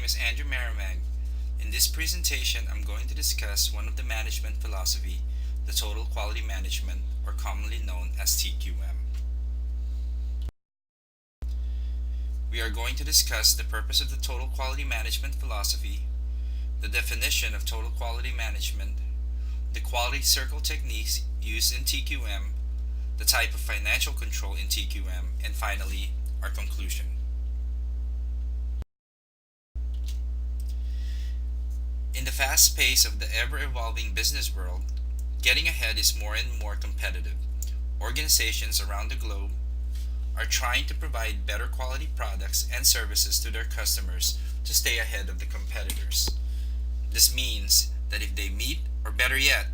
is Andrew Maramag. In this presentation, I'm going to discuss one of the management philosophy, the Total Quality Management, or commonly known as TQM. We are going to discuss the purpose of the Total Quality Management philosophy, the definition of Total Quality Management, the quality circle techniques used in TQM, the type of financial control in TQM, and finally, our conclusion. In the fast pace of the ever evolving business world, getting ahead is more and more competitive. Organizations around the globe are trying to provide better quality products and services to their customers to stay ahead of the competitors. This means that if they meet, or better yet,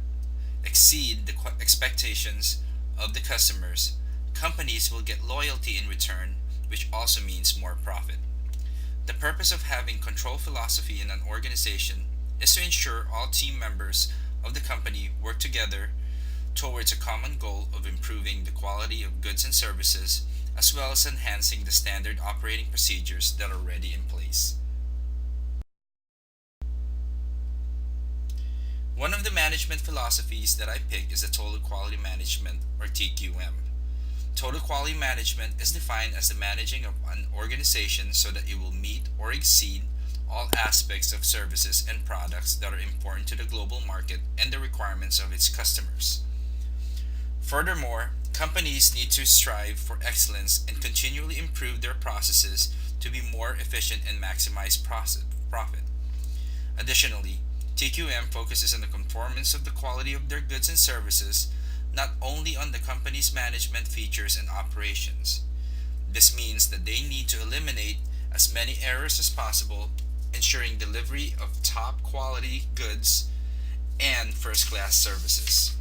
exceed the expectations of the customers, companies will get loyalty in return, which also means more profit. The purpose of having control philosophy in an organization is to ensure all team members of the company work together towards a common goal of improving the quality of goods and services, as well as enhancing the standard operating procedures that are already in place. One of the management philosophies that I picked is the Total Quality Management, or TQM. Total quality management is defined as the managing of an organization so that it will meet or exceed all aspects of services and products that are important to the global market and the requirements of its customers. Furthermore, companies need to strive for excellence and continually improve their processes to be more efficient and maximize profit. Additionally, TQM focuses on the conformance of the quality of their goods and services, not only on the company's management features and operations. This means that they need to eliminate as many errors as possible, ensuring delivery of top quality goods and first class services.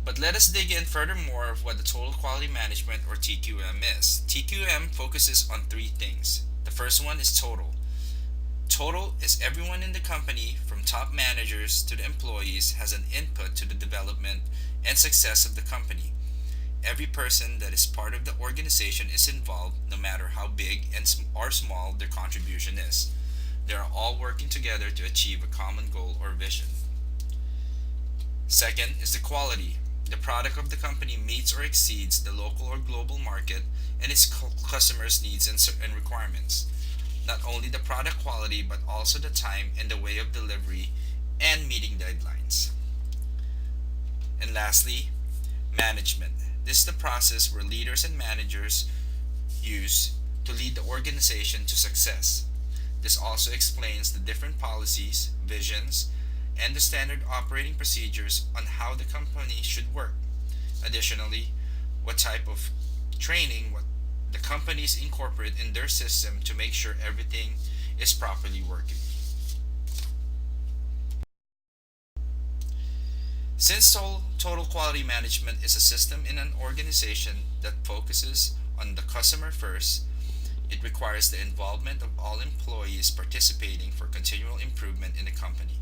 But let us dig in furthermore of what the Total Quality Management, or TQM, is. TQM focuses on three things. The first one is total. Total is everyone in the company, from top managers to the employees, has an input to the development and success of the company. Every person that is part of the organization is involved, no matter how big or small their contribution is. They are all working together to achieve a common goal or vision. Second is the quality. The product of the company meets or exceeds the local or global market and its customers' needs and requirements. Not only the product quality, but also the time and the way of delivery and meeting deadlines. And lastly, management. This is the process where leaders and managers use to lead the organization to success. This also explains the different policies, visions, and the standard operating procedures on how the company should work. Additionally, what type of training what the companies incorporate in their system to make sure everything is properly working. Since total quality management is a system in an organization that focuses on the customer first, it requires the involvement of all employees participating for continual improvement in the company.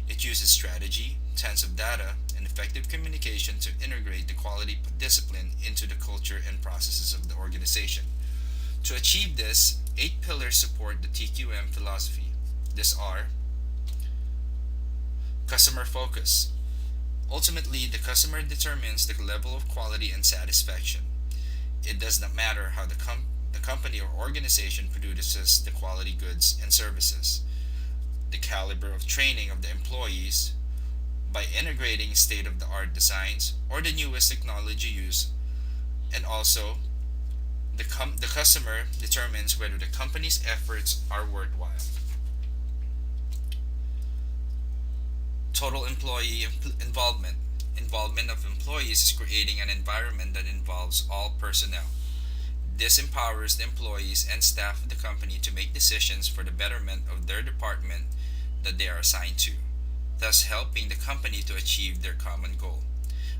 It uses strategy, tons of data, and effective communication to integrate the quality discipline into the culture and processes of the organization. To achieve this, 8 pillars support the TQM philosophy. These are: customer focus. Ultimately, the customer determines the level of quality and satisfaction. It does not matter how the company or organization produces the quality goods and services. The caliber of training of the employees, by integrating state of the art designs or the newest technology used, and also the customer determines whether the company's efforts are worthwhile. Total employee involvement. Involvement of employees is creating an environment that involves all personnel. This empowers the employees and staff of the company to make decisions for the betterment of their department that they are assigned to, thus helping the company to achieve their common goal.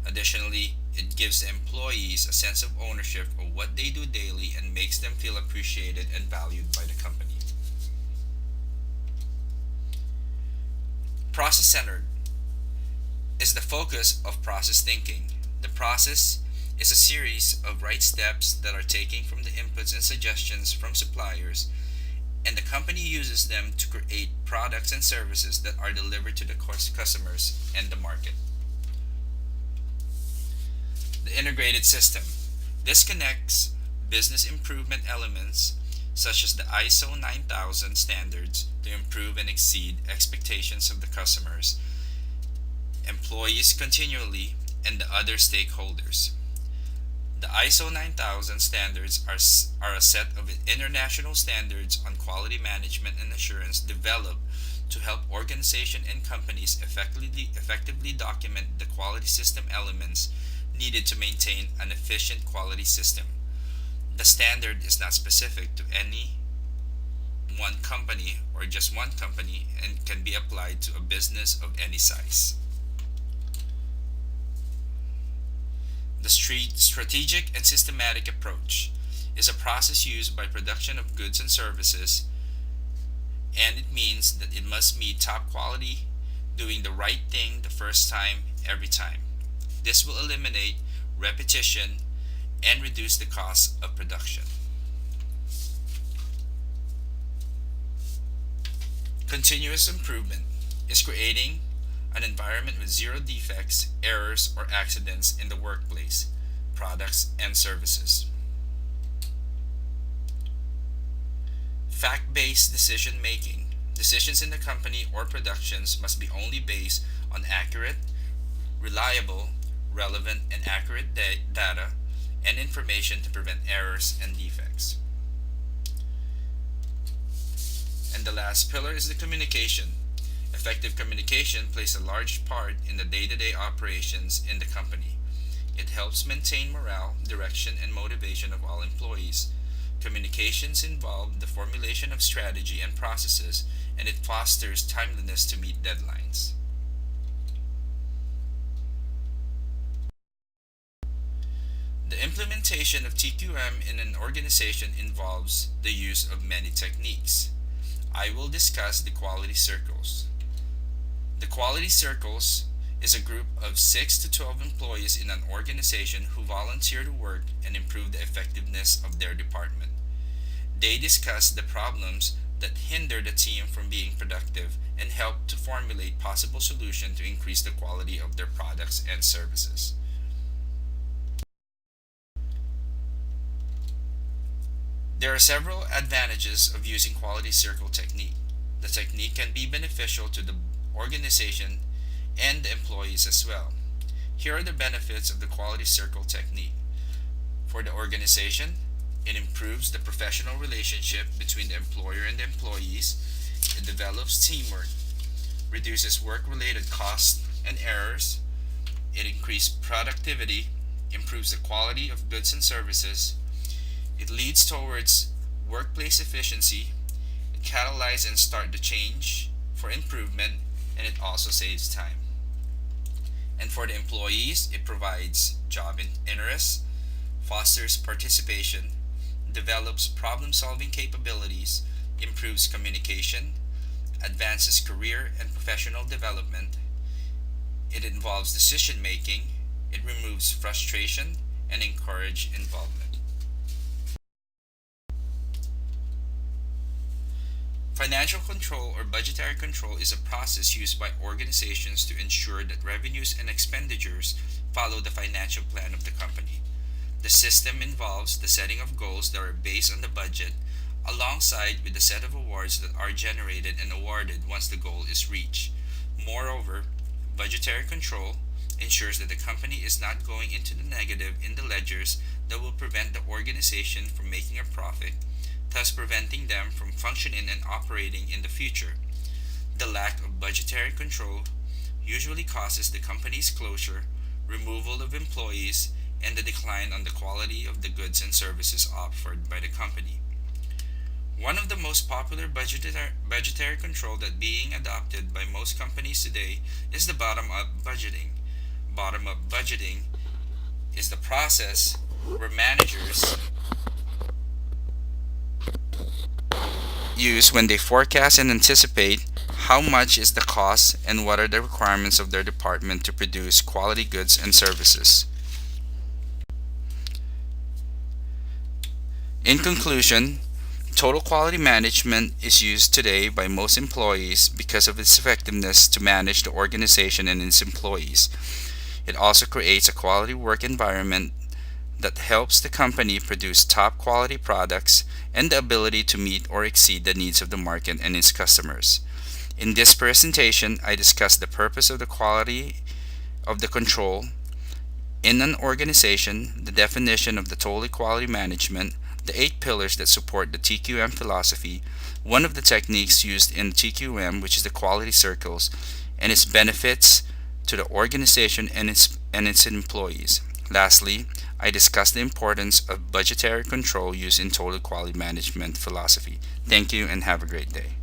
Additionally, it gives the employees a sense of ownership of what they do daily and makes them feel appreciated and valued by the company. Process centered is the focus of process thinking. The process is a series of right steps that are taken from the inputs and suggestions from suppliers, and the company uses them to create products and services that are delivered to the customers and the market. The integrated system. This connects business improvement elements such as the ISO 9000 standards to improve and exceed expectations of the customers, employees continually, and the other stakeholders. The ISO 9000 standards are a set of international standards on quality management and assurance developed to help organizations and companies effectively document the quality system elements needed to maintain an efficient quality system. The standard is not specific to any one company or just one company and can be applied to a business of any size. The strategic and systematic approach is a process used by production of goods and services, and it means that it must meet top quality, doing the right thing the first time, every time. This will eliminate repetition and reduce the cost of production. Continuous improvement is creating an environment with zero defects, errors, or accidents in the workplace, products, and services. Fact based decision making. Decisions in the company or productions must be only based on accurate, reliable, relevant, and accurate data and information to prevent errors and defects. And the last pillar is the communication. Effective communication plays a large part in the day to day operations in the company. It helps maintain morale, direction, and motivation of all employees. Communications involve the formulation of strategy and processes, and it fosters timeliness to meet deadlines. The implementation of TQM in an organization involves the use of many techniques. I will discuss the quality circles. The quality circles is a group of 6 to 12 employees in an organization who volunteer to work and improve the effectiveness of their department. They discuss the problems that hinder the team from being productive and help to formulate possible solutions to increase the quality of their products and services. There are several advantages of using quality circle technique. The technique can be beneficial to the organization and the employees as well. Here are the benefits of the quality circle technique. For the organization, it improves the professional relationship between the employer and the employees. It develops teamwork, reduces work-related costs and errors. It increases productivity, improves the quality of goods and services. It leads towards workplace efficiency. It catalyzes and starts the change for improvement, and it also saves time. And for the employees, it provides job interest, fosters participation, develops problem solving capabilities, improves communication, advances career and professional development. It involves decision making, it removes frustration, and encourages involvement. Financial control or budgetary control is a process used by organizations to ensure that revenues and expenditures follow the financial plan of the company. The system involves the setting of goals that are based on the budget, alongside with the set of awards that are generated and awarded once the goal is reached. Moreover, budgetary control ensures that the company is not going into the negative in the ledgers that will prevent the organization from making a profit, thus preventing them from functioning and operating in the future. The lack of budgetary control usually causes the company's closure, removal of employees, and the decline on the quality of the goods and services offered by the company. One of the most popular budgetary control that being adopted by most companies today is the bottom-up budgeting. Bottom-up budgeting is the process where managers use when they forecast and anticipate how much is the cost and what are the requirements of their department to produce quality goods and services. In conclusion, total quality management is used today by most employees because of its effectiveness to manage the organization and its employees. It also creates a quality work environment that helps the company produce top quality products and the ability to meet or exceed the needs of the market and its customers. In this presentation, I discussed the purpose of the quality of the control in an organization, the definition of the total quality management, the 8 pillars that support the TQM philosophy, one of the techniques used in TQM, which is the quality circles, and its benefits to the organization and its employees. Lastly, I discussed the importance of budgetary control used in total quality management philosophy. Thank you and have a great day.